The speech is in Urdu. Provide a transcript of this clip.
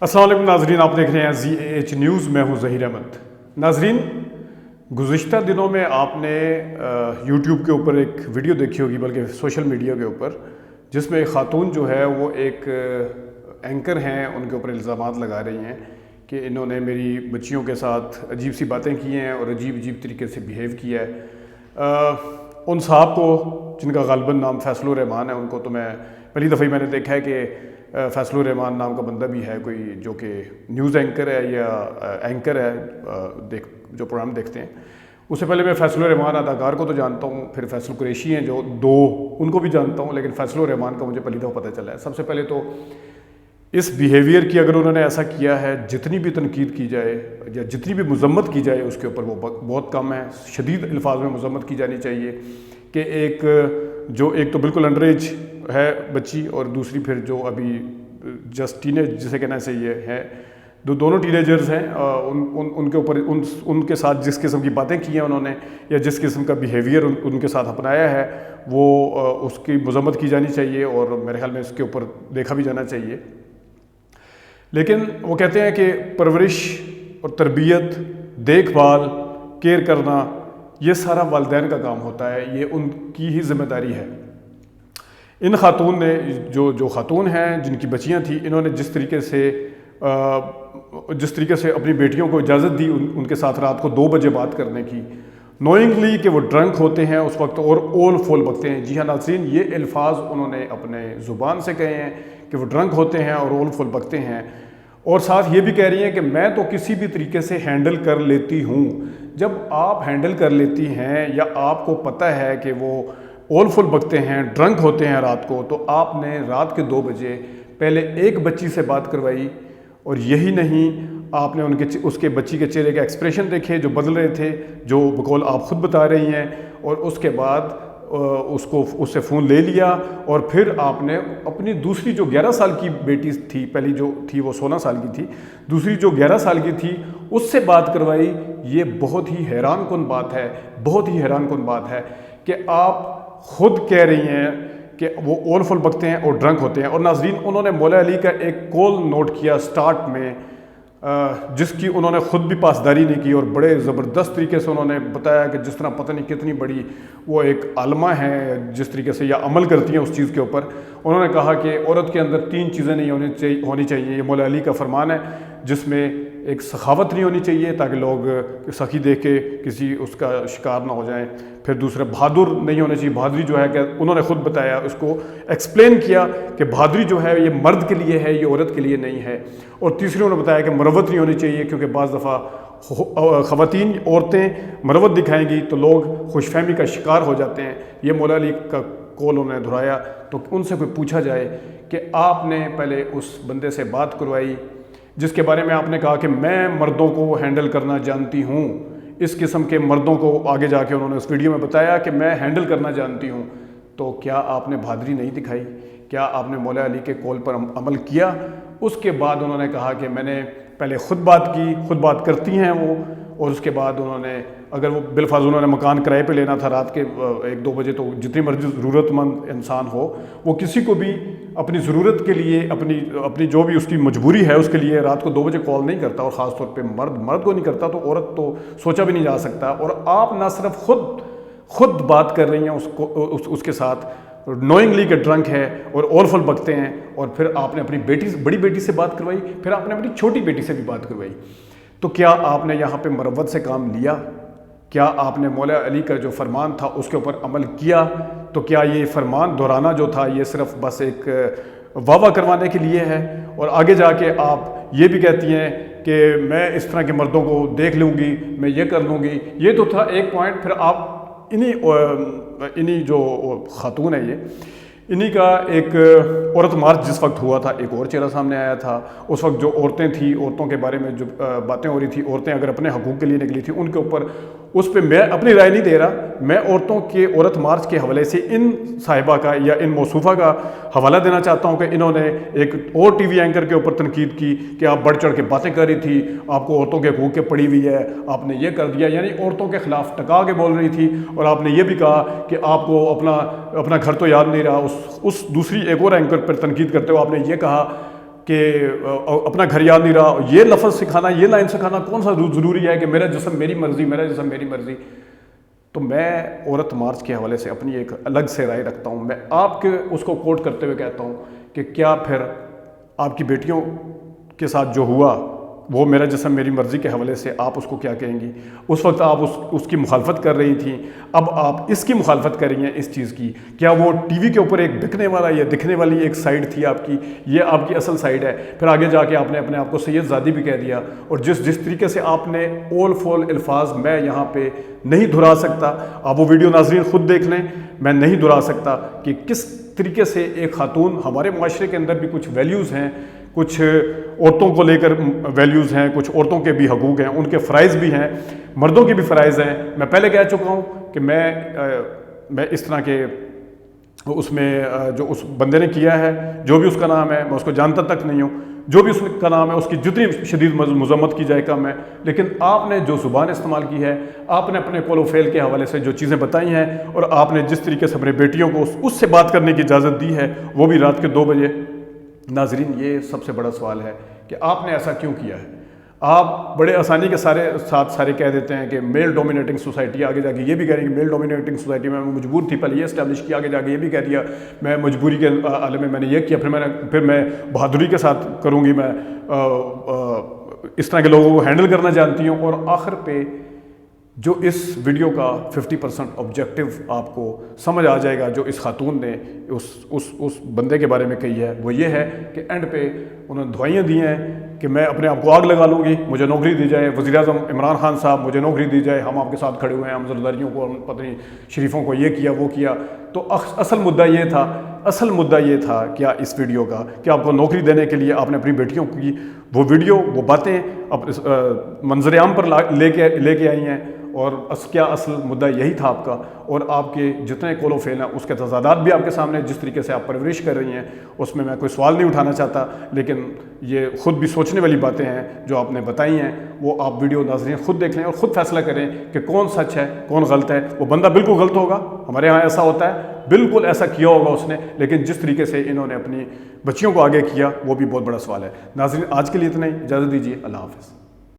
السلام علیکم ناظرین، آپ دیکھ رہے ہیں ZAH نیوز، میں ہوں ظہیر احمد۔ ناظرین، گزشتہ دنوں میں آپ نے یوٹیوب کے اوپر ایک ویڈیو دیکھی ہوگی، بلکہ سوشل میڈیا کے اوپر، جس میں ایک خاتون جو ہے وہ ایک اینکر ہیں، ان کے اوپر الزامات لگا رہی ہیں کہ انہوں نے میری بچیوں کے ساتھ عجیب سی باتیں کی ہیں اور عجیب طریقے سے بیہیو کیا ہے۔ ان صاحب کو، جن کا غالباً نام فیصل الرحمان ہے، ان کو تو میں پہلی دفعہ ہی میں نے دیکھا ہے کہ فیصل الرحمان نام کا بندہ بھی ہے کوئی جو کہ نیوز اینکر ہے یا اینکر ہے، جو پروگرام دیکھتے ہیں۔ اس سے پہلے میں فیصل الرحمان اداکار کو تو جانتا ہوں، پھر فیصل قریشی ہیں جو دو، ان کو بھی جانتا ہوں، لیکن فیصل الرحمان کا مجھے پہلی دفعہ پتہ چلا ہے۔ سب سے پہلے تو اس بیہیویئر کی، اگر انہوں نے ایسا کیا ہے، جتنی بھی تنقید کی جائے یا جتنی بھی مذمت کی جائے اس کے اوپر وہ بہت کم ہے۔ شدید الفاظ میں مذمت کی جانی چاہیے کہ ایک تو بالکل انڈر ایج ہے بچی، اور دوسری پھر جو ابھی جسٹ ٹینیج جسے کہنا چاہیے ہے، دونوں ٹین ایجرز ہیں، ان کے اوپر ان کے ساتھ جس قسم کی باتیں کی ہیں انہوں نے، یا جس قسم کا بیہیویئر ان کے ساتھ اپنایا ہے، وہ اس کی مذمت کی جانی چاہیے، اور میرے خیال میں اس کے اوپر دیکھا بھی جانا چاہیے۔ لیکن وہ کہتے ہیں کہ پرورش اور تربیت، دیکھ بھال، کیئر کرنا، یہ سارا والدین کا کام ہوتا ہے، یہ ان کی ہی ذمہ داری ہے۔ ان خاتون نے جو خاتون ہیں جن کی بچیاں تھیں، انہوں نے جس طریقے سے اپنی بیٹیوں کو اجازت دی ان کے ساتھ رات کو 2 بجے بات کرنے کی، نوئنگلی کہ وہ ڈرنک ہوتے ہیں اس وقت اور اول فول بکتے ہیں۔ جی ہاں ناظرین، یہ الفاظ انہوں نے اپنے زبان سے کہے ہیں کہ وہ ڈرنک ہوتے ہیں اور اول فول بکتے ہیں، اور ساتھ یہ بھی کہہ رہی ہیں کہ میں تو کسی بھی طریقے سے ہینڈل کر لیتی ہوں۔ جب آپ ہینڈل کر لیتی ہیں یا آپ کو پتہ ہے کہ وہ اول فل بکتے ہیں، ڈرنک ہوتے ہیں رات کو، تو آپ نے رات کے 2 بجے پہلے ایک بچی سے بات کروائی، اور یہی نہیں، آپ نے اس کے بچی کے چہرے کے ایکسپریشن دیکھے جو بدل رہے تھے، جو بقول آپ خود بتا رہی ہیں، اور اس کے بعد اس سے فون لے لیا، اور پھر آپ نے اپنی دوسری جو 11 سال کی بیٹی تھی، پہلی جو تھی وہ 16 سال کی تھی، دوسری جو 11 سال کی تھی اس سے بات کروائی۔ یہ بہت ہی حیران کن بات ہے، بہت ہی حیران کن بات ہے کہ آپ خود کہہ رہی ہیں کہ وہ اول فل بکتے ہیں اور ڈرنک ہوتے ہیں۔ اور ناظرین، انہوں نے مولا علی کا ایک کال نوٹ کیا سٹارٹ میں، جس کی انہوں نے خود بھی پاسداری نہیں کی، اور بڑے زبردست طریقے سے انہوں نے بتایا کہ جس طرح پتہ نہیں کتنی بڑی وہ ایک عالمہ ہیں، جس طریقے سے یا عمل کرتی ہیں اس چیز کے اوپر۔ انہوں نے کہا کہ عورت کے اندر 3 چیزیں نہیں ہونی چاہیے، یہ مولا علی کا فرمان ہے، جس میں ایک سخاوت نہیں ہونی چاہیے تاکہ لوگ سخی دیکھ کے کسی اس کا شکار نہ ہو جائیں، پھر دوسرا بہادر نہیں ہونا چاہیے۔ بہادری جو ہے کہ انہوں نے خود بتایا، اس کو ایکسپلین کیا کہ بہادری جو ہے یہ مرد کے لیے ہے، یہ عورت کے لیے نہیں ہے۔ اور تیسری انہوں نے بتایا کہ مروت نہیں ہونی چاہیے، کیونکہ بعض دفعہ خواتین، عورتیں مروت دکھائیں گی تو لوگ خوش فہمی کا شکار ہو جاتے ہیں۔ یہ مولا علی کا کول انہوں نے دہرایا۔ تو ان سے کوئی پوچھا جائے کہ آپ نے پہلے اس بندے سے بات کروائی جس کے بارے میں آپ نے کہا کہ میں مردوں کو ہینڈل کرنا جانتی ہوں، اس قسم کے مردوں کو آگے جا کے انہوں نے اس ویڈیو میں بتایا کہ میں ہینڈل کرنا جانتی ہوں، تو کیا آپ نے بہادری نہیں دکھائی؟ کیا آپ نے مولا علی کے کول پر عمل کیا؟ اس کے بعد انہوں نے کہا کہ میں نے پہلے خود بات کی، خود بات کرتی ہیں وہ، اور اس کے بعد انہوں نے، اگر وہ بالفاظ انہوں نے مکان کرائے پہ لینا تھا رات کے 1-2 بجے، تو جتنی مرضی ضرورت مند انسان ہو، وہ کسی کو بھی اپنی ضرورت کے لیے، اپنی جو بھی اس کی مجبوری ہے اس کے لیے رات کو 2 بجے کال نہیں کرتا، اور خاص طور پہ مرد کو نہیں کرتا، تو عورت تو سوچا بھی نہیں جا سکتا۔ اور آپ نہ صرف خود بات کر رہی ہیں اس کے ساتھ، نوئنگلی کہ ڈرنک ہے اور اول فل بکتے ہیں، اور پھر آپ نے اپنی بڑی بیٹی سے بات کروائی، پھر آپ نے اپنی چھوٹی بیٹی سے بھی بات کروائی۔ تو کیا آپ نے یہاں پہ مروت سے کام لیا؟ کیا آپ نے مولا علی کا جو فرمان تھا اس کے اوپر عمل کیا؟ تو کیا یہ فرمان دہرانا جو تھا یہ صرف بس ایک واہ کروانے کے لیے ہے؟ اور آگے جا کے آپ یہ بھی کہتی ہیں کہ میں اس طرح کے مردوں کو دیکھ لوں گی، میں یہ کر لوں گی۔ یہ تو تھا ایک پوائنٹ۔ پھر آپ انہی جو خاتون ہے، انہی کا ایک عورت مارچ جس وقت ہوا تھا، ایک اور چہرہ سامنے آیا تھا۔ اس وقت جو عورتیں تھیں، عورتوں کے بارے میں جو باتیں ہو رہی تھیں، عورتیں اگر اپنے حقوق کے لیے نکلی تھیں، ان کے اوپر، اس پہ میں اپنی رائے نہیں دے رہا، میں عورتوں کے عورت مارچ کے حوالے سے ان صاحبہ کا یا ان موصوفہ کا حوالہ دینا چاہتا ہوں کہ انہوں نے ایک اور ٹی وی اینکر کے اوپر تنقید کی کہ آپ بڑھ چڑھ کے باتیں کر رہی تھی، آپ کو عورتوں کے حقوق کے پڑی ہوئی ہے، آپ نے یہ کر دیا، یعنی عورتوں کے خلاف ٹکا کے بول رہی تھی۔ اور آپ نے یہ بھی کہا کہ آپ کو اپنا گھر تو یاد نہیں رہا۔ اس دوسری ایک اور اینکر پر تنقید کرتے ہوئے آپ نے یہ کہا کہ اپنا گھر یاد نہیں رہا، یہ لفظ سکھانا، یہ لائن سکھانا کون سا ضروری ہے کہ میرا جسم میری مرضی، میرا جسم میری مرضی. تو میں عورت مارچ کے حوالے سے اپنی ایک الگ سے رائے رکھتا ہوں. میں آپ کے اس کو کوٹ کرتے ہوئے کہتا ہوں کہ کیا پھر آپ کی بیٹیوں کے ساتھ جو ہوا وہ میرا جسم میری مرضی کے حوالے سے آپ اس کو کیا کہیں گی؟ اس وقت آپ اس کی مخالفت کر رہی تھیں، اب آپ اس کی مخالفت کر رہی ہیں اس چیز کی. کیا وہ ٹی وی کے اوپر ایک بکنے والا یا دکھنے والی ایک سائیڈ تھی آپ کی، یہ آپ کی اصل سائیڈ ہے؟ پھر آگے جا کے آپ نے اپنے آپ کو سید زادی بھی کہہ دیا. اور جس طریقے سے آپ نے اول فول الفاظ میں یہاں پہ نہیں دہرا سکتا، آپ وہ ویڈیو ناظرین خود دیکھ لیں، میں نہیں دہرا سکتا کہ کس طریقے سے ایک خاتون، ہمارے معاشرے کے اندر بھی کچھ ویلیوز ہیں، کچھ عورتوں کو لے کر ویلیوز ہیں، کچھ عورتوں کے بھی حقوق ہیں، ان کے فرائض بھی ہیں، مردوں کے بھی فرائض ہیں. میں پہلے کہہ چکا ہوں کہ میں اس طرح کے اس میں جو اس بندے نے کیا ہے، جو بھی اس کا نام ہے، میں اس کو جانتا تک نہیں ہوں، جو بھی اس کا نام ہے اس کی جتنی شدید مذمت کی جائے کم ہے. لیکن آپ نے جو زبان استعمال کی ہے، آپ نے اپنے قول و فعل کے حوالے سے جو چیزیں بتائی ہیں، اور آپ نے جس طریقے سے اپنے بیٹیوں کو اس سے بات کرنے کی اجازت دی ہے، وہ بھی رات کے 2 بجے. ناظرین یہ سب سے بڑا سوال ہے کہ آپ نے ایسا کیوں کیا ہے؟ آپ بڑے آسانی کے سارے کہہ دیتے ہیں کہ میل ڈومینیٹنگ سوسائٹی، آگے جا کے یہ بھی کہہ رہی ہیں کہ میل ڈومینیٹنگ سوسائٹی میں مجبور تھی، پہلے یہ اسٹیبلش کیا، آگے جا کے یہ بھی کہہ دیا میں مجبوری کے عالم میں نے یہ کیا، پھر میں بہادری کے ساتھ کروں گی، میں اس طرح کے لوگوں کو ہینڈل کرنا جانتی ہوں. اور آخر پہ جو اس ویڈیو کا 50% آبجیکٹیو آپ کو سمجھ آ جائے گا جو اس خاتون نے اس بندے کے بارے میں کہی ہے، وہ یہ ہے کہ اینڈ پہ انہوں نے دعائیاں دی ہیں کہ میں اپنے آپ کو آگ لگا لوں گی، مجھے نوکری دی جائے، وزیر اعظم عمران خان صاحب مجھے نوکری دی جائے، ہم آپ کے ساتھ کھڑے ہوئے ہیں، ہم زرداریوں کو، پتہ نہیں شریفوں کو یہ کیا وہ کیا. تو اصل مدعا یہ تھا کیا اس ویڈیو کا کہ آپ کو نوکری دینے کے لیے آپ نے اپنی بیٹیوں کی وہ ویڈیو، وہ باتیں منظر عام پر لے کے آئی ہیں. اور کیا اصل مدعا یہی تھا آپ کا، اور آپ کے جتنے قول و فعل ہیں اس کے تضادات بھی آپ کے سامنے، جس طریقے سے آپ پرورش کر رہی ہیں اس میں کوئی سوال نہیں اٹھانا چاہتا، لیکن یہ خود بھی سوچنے والی باتیں ہیں جو آپ نے بتائی ہیں. وہ آپ ویڈیو ناظرین خود دیکھ لیں اور خود فیصلہ کریں کہ کون سچ ہے کون غلط ہے. وہ بندہ بالکل غلط ہوگا، ہمارے ہاں ایسا ہوتا ہے، بالکل ایسا کیا ہوگا اس نے، لیکن جس طریقے سے انہوں نے اپنی بچیوں کو آگے کیا وہ بھی بہت بڑا سوال ہے. ناظرین آج کے لیے اتنا ہی، اجازت دیجیے، اللہ حافظ.